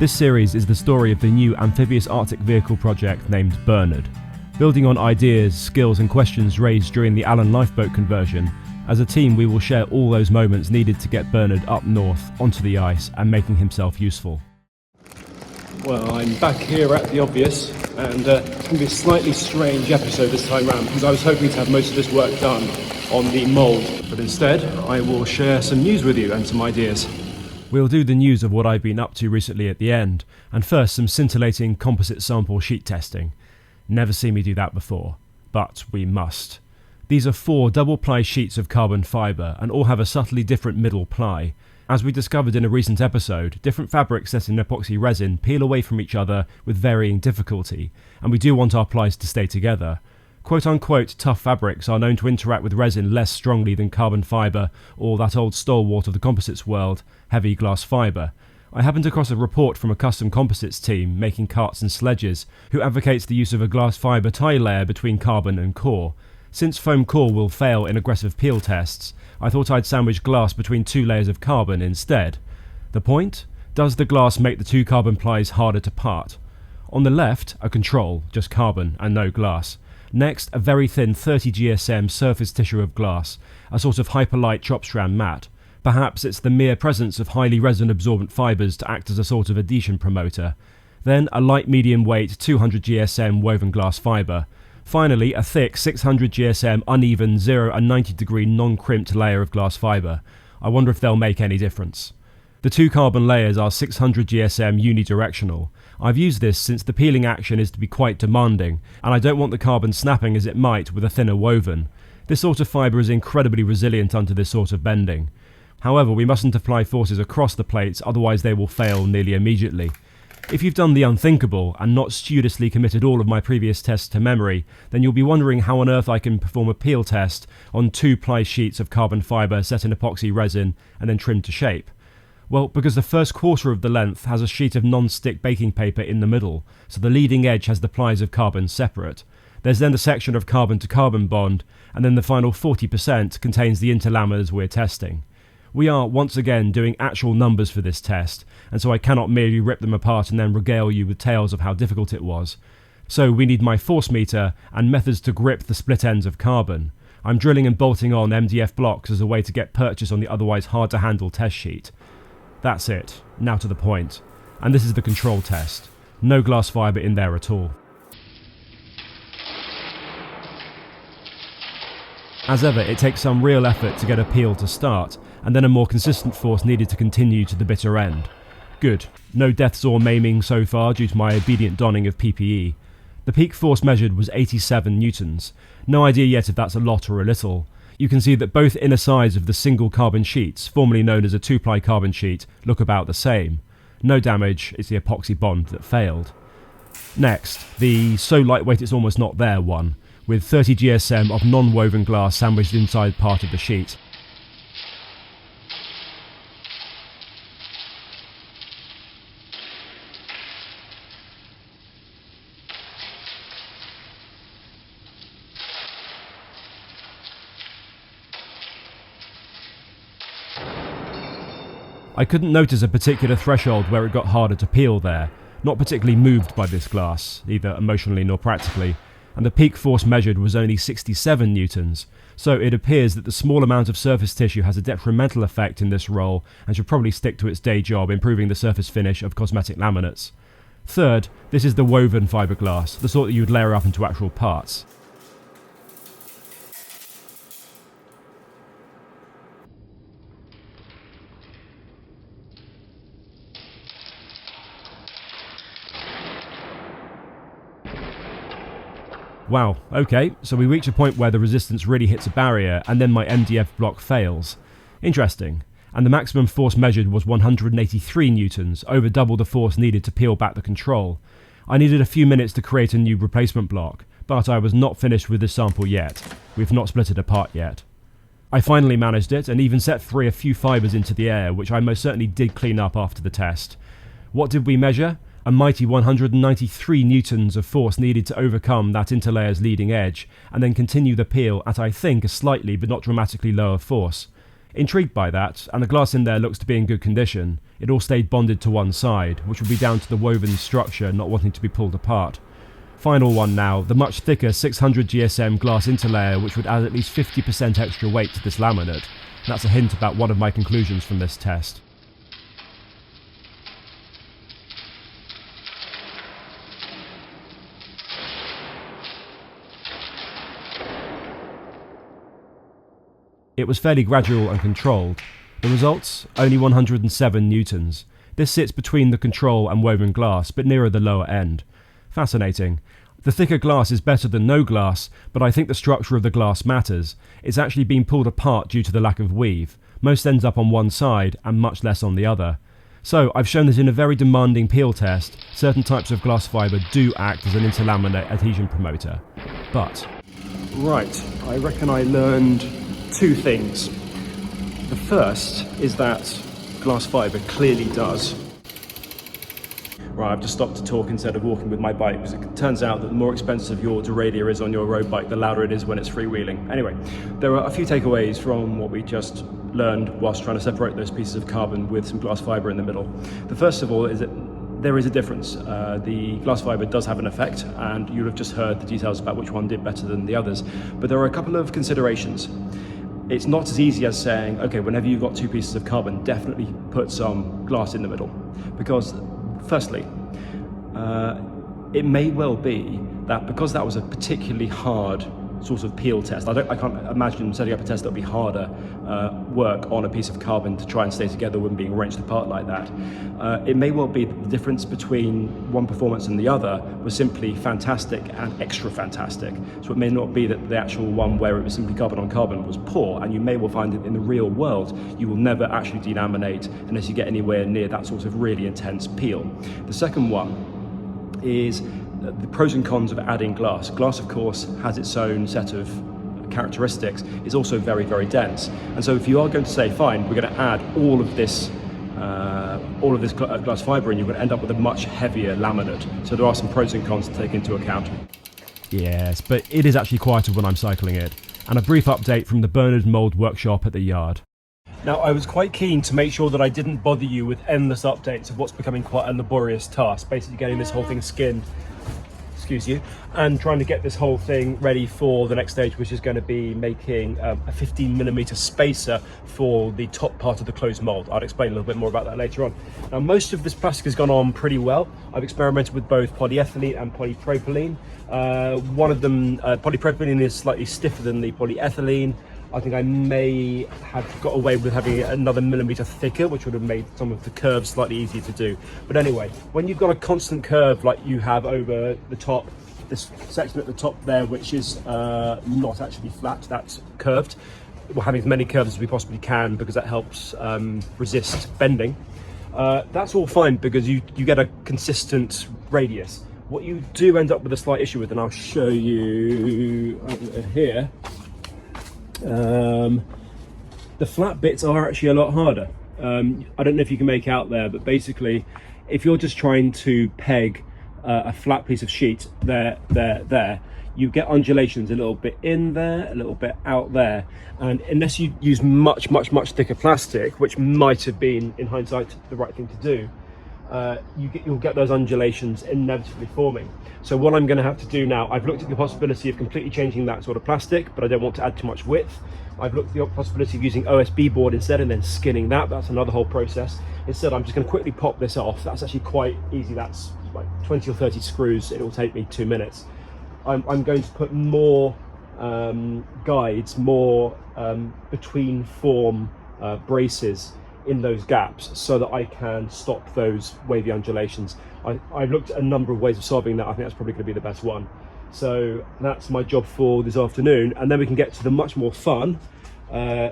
This series is the story of the new amphibious Arctic vehicle project named Bernard. Building on ideas, skills and questions raised during the Allen lifeboat conversion, as a team we will share all those moments needed to get Bernard up north onto the ice and making himself useful. Well, I'm back here at the obvious, and it's going to be a slightly strange episode this time round because I was hoping to have most of this work done on the mould, but instead I will share some news with you and some ideas. We'll do the news of what I've been up to recently at the end, and first some scintillating composite sample sheet testing. Never seen me do that before, but we must. These are 4 double-ply sheets of carbon fibre and all have a subtly different middle ply. As we discovered in a recent episode, different fabrics set in epoxy resin peel away from each other with varying difficulty, and we do want our plies to stay together. Quote-unquote tough fabrics are known to interact with resin less strongly than carbon fibre or that old stalwart of the composites world, heavy glass fibre. I happened across a report from a custom composites team making carts and sledges who advocates the use of a glass fibre tie layer between carbon and core. Since foam core will fail in aggressive peel tests, I thought I'd sandwich glass between 2 layers of carbon instead. The point? Does the glass make the 2 carbon plies harder to part? On the left, a control, just carbon and no glass. Next, a very thin 30 GSM surface tissue of glass, a sort of hyperlight chop strand mat. Perhaps it's the mere presence of highly resin-absorbent fibres to act as a sort of adhesion promoter. Then a light medium weight 200 GSM woven glass fibre. Finally, a thick 600 GSM uneven 0 and 90 degree non-crimped layer of glass fibre. I wonder if they'll make any difference. The 2 carbon layers are 600 GSM unidirectional. I've used this since the peeling action is to be quite demanding, and I don't want the carbon snapping as it might with a thinner woven. This sort of fibre is incredibly resilient under this sort of bending. However, we mustn't apply forces across the plates, otherwise they will fail nearly immediately. If you've done the unthinkable and not studiously committed all of my previous tests to memory, then you'll be wondering how on earth I can perform a peel test on 2 ply sheets of carbon fibre set in epoxy resin and then trimmed to shape. Well, because the first quarter of the length has a sheet of non-stick baking paper in the middle, so the leading edge has the plies of carbon separate. There's then the section of carbon-to-carbon bond, and then the final 40% contains the interlaminars we're testing. We are, once again, doing actual numbers for this test, and so I cannot merely rip them apart and then regale you with tales of how difficult it was. So we need my force meter and methods to grip the split ends of carbon. I'm drilling and bolting on MDF blocks as a way to get purchase on the otherwise hard-to-handle test sheet. That's it, now to the point. And this is the control test. No glass fibre in there at all. As ever, it takes some real effort to get a peel to start, and then a more consistent force needed to continue to the bitter end. Good. No deaths or maiming so far due to my obedient donning of PPE. The peak force measured was 87 newtons. No idea yet if that's a lot or a little. You can see that both inner sides of the single carbon sheets, formerly known as a 2-ply carbon sheet, look about the same. No damage, it's the epoxy bond that failed. Next, the so lightweight it's almost not there one, with 30 GSM of non-woven glass sandwiched inside part of the sheet. I couldn't notice a particular threshold where it got harder to peel there, not particularly moved by this glass, either emotionally nor practically, and the peak force measured was only 67 newtons, so it appears that the small amount of surface tissue has a detrimental effect in this roll and should probably stick to its day job improving the surface finish of cosmetic laminates. Third, this is the woven fiberglass, the sort that you would layer up into actual parts. Wow, okay, so we reach a point where the resistance really hits a barrier and then my MDF block fails. Interesting. And the maximum force measured was 183 newtons, over double the force needed to peel back the control. I needed a few minutes to create a new replacement block, but I was not finished with this sample yet. We've not split it apart yet. I finally managed it and even set free a few fibres into the air, which I most certainly did clean up after the test. What did we measure? A mighty 193 newtons of force needed to overcome that interlayer's leading edge, and then continue the peel at I think a slightly but not dramatically lower force. Intrigued by that, and the glass in there looks to be in good condition, it all stayed bonded to one side, which would be down to the woven structure not wanting to be pulled apart. Final one now, the much thicker 600 GSM glass interlayer, which would add at least 50% extra weight to this laminate. That's a hint about one of my conclusions from this test. It was fairly gradual and controlled. The results? Only 107 newtons. This sits between the control and woven glass, but nearer the lower end. Fascinating. The thicker glass is better than no glass, but I think the structure of the glass matters. It's actually been pulled apart due to the lack of weave. Most ends up on one side and much less on the other. So I've shown that in a very demanding peel test, certain types of glass fibre do act as an interlaminate adhesion promoter. But... Right, I reckon I learned two things. The first is that glass fibre clearly does. Right, I've just stopped to talk instead of walking with my bike, because it turns out that the more expensive your derailleur is on your road bike, the louder it is when it's freewheeling. Anyway, there are a few takeaways from what we just learned whilst trying to separate those pieces of carbon with some glass fibre in the middle. The first of all is that there is a difference. The glass fibre does have an effect, and you'll have just heard the details about which one did better than the others. But there are a couple of considerations. It's not as easy as saying, okay, whenever you've got two pieces of carbon, definitely put some glass in the middle. Because, firstly, it may well be that because that was a particularly hard sort of peel test, I can't imagine setting up a test that would be harder work on a piece of carbon to try and stay together when being wrenched apart like that. It may well be that the difference between one performance and the other was simply fantastic and extra fantastic. So it may not be that the actual one where it was simply carbon on carbon was poor, and you may well find that in the real world you will never actually delaminate unless you get anywhere near that sort of really intense peel. The second one is the pros and cons of adding glass. Glass, of course, has its own set of characteristics. It's also very, very dense. And so if you are going to say, fine, we're going to add all of this glass fibre, and you're going to end up with a much heavier laminate. So there are some pros and cons to take into account. Yes, but it is actually quieter when I'm cycling it. And a brief update from the Bernard Mould workshop at the yard. Now, I was quite keen to make sure that I didn't bother you with endless updates of what's becoming quite a laborious task, basically getting this whole thing skinned, and trying to get this whole thing ready for the next stage, which is going to be making a 15mm spacer for the top part of the closed mould. I'll explain a little bit more about that later on. Now, most of this plastic has gone on pretty well. I've experimented with both polyethylene and polypropylene. One of them, polypropylene, is slightly stiffer than the polyethylene. I think I may have got away with having it another millimetre thicker, which would have made some of the curves slightly easier to do. But anyway, when you've got a constant curve like you have over the top, this section at the top there, which is not actually flat, that's curved. We're having as many curves as we possibly can because that helps resist bending. That's all fine because you get a consistent radius. What you do end up with a slight issue with, and I'll show you here, the flat bits are actually a lot harder. I don't know if you can make out there, but basically if you're just trying to peg a flat piece of sheet there, you get undulations a little bit in there, a little bit out there, and unless you use much thicker plastic, which might have been in hindsight the right thing to do, you'll get those undulations inevitably forming. So what I'm going to have to do now, I've looked at the possibility of completely changing that sort of plastic, but I don't want to add too much width. I've looked at the possibility of using OSB board instead and then skinning that. That's another whole process. Instead, I'm just going to quickly pop this off. That's actually quite easy. That's like 20 or 30 screws. It'll take me 2 minutes. I'm going to put more guides, more between form braces in those gaps so that I can stop those wavy undulations. I've looked at a number of ways of solving that. I think that's probably going to be the best one. So that's my job for this afternoon, and then we can get to the much more fun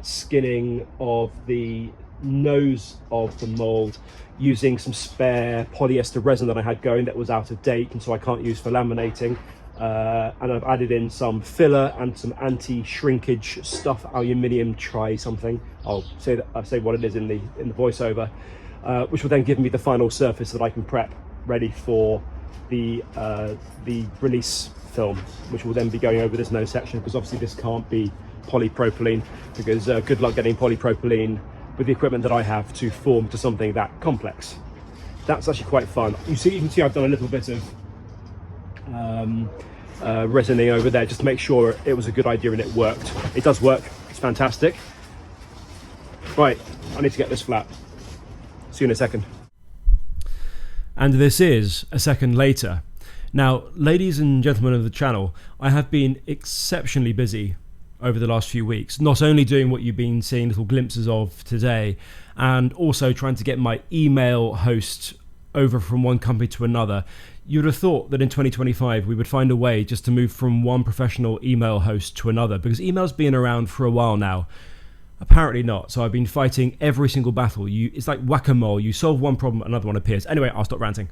skinning of the nose of the mold using some spare polyester resin that I had going that was out of date and so I can't use for laminating. And I've added in some filler and some anti-shrinkage stuff, aluminium try something. I'll say what it is in the voiceover, which will then give me the final surface that I can prep ready for the release film, which will then be going over this nose section, because obviously this can't be polypropylene, because good luck getting polypropylene with the equipment that I have to form to something that complex. That's actually quite fun. You can see I've done a little bit of resining over there just to make sure it was a good idea and it worked. It does work, it's fantastic. Right, I need to get this flat. See you in a second. And this is a second later. Now, ladies and gentlemen of the channel, I have been exceptionally busy over the last few weeks, not only doing what you've been seeing little glimpses of today, and also trying to get my email host over from one company to another. You would have thought that in 2025 we would find a way just to move from one professional email host to another, because email's been around for a while now. Apparently not. So I've been fighting every single battle. It's like whack-a-mole. You solve one problem, another one appears. Anyway, I'll stop ranting.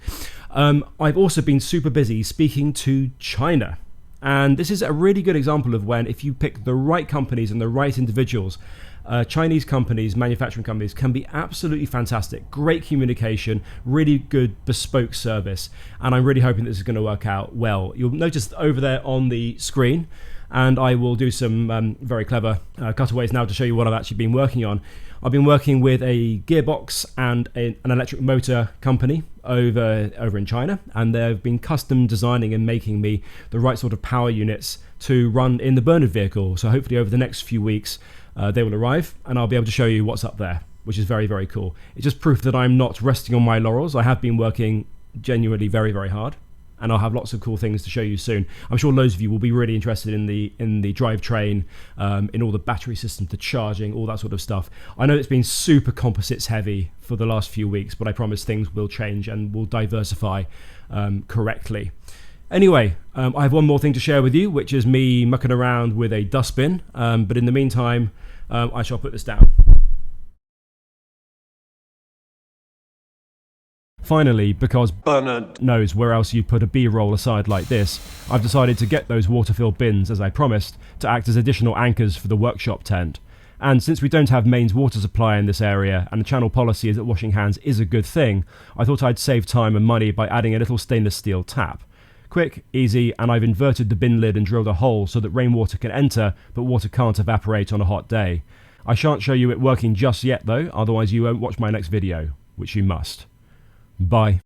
I've also been super busy speaking to China. And this is a really good example of when, if you pick the right companies and the right individuals, Chinese companies, manufacturing companies can be absolutely fantastic. Great communication, really good bespoke service. And I'm really hoping this is going to work out well. You'll notice over there on the screen, and I will do some very clever cutaways now to show you what I've actually been working on. I've been working with a gearbox and an electric motor company over in China, and they've been custom designing and making me the right sort of power units to run in the Bernard vehicle. So hopefully over the next few weeks they will arrive, and I'll be able to show you what's up there, which is very, very cool. It's just proof that I'm not resting on my laurels. I have been working genuinely very, very hard, and I'll have lots of cool things to show you soon. I'm sure loads of you will be really interested in the drivetrain, in all the battery system, the charging, all that sort of stuff. I know it's been super composites heavy for the last few weeks, but I promise things will change and will diversify correctly. Anyway, I have one more thing to share with you, which is me mucking around with a dustbin. But in the meantime, I shall put this down. Finally, because Bernard knows where else you'd put a B-roll aside like this, I've decided to get those water-filled bins, as I promised, to act as additional anchors for the workshop tent. And since we don't have mains water supply in this area, and the channel policy is that washing hands is a good thing, I thought I'd save time and money by adding a little stainless steel tap. Quick, easy, and I've inverted the bin lid and drilled a hole so that rainwater can enter, but water can't evaporate on a hot day. I shan't show you it working just yet though, otherwise you won't watch my next video, which you must. Bye.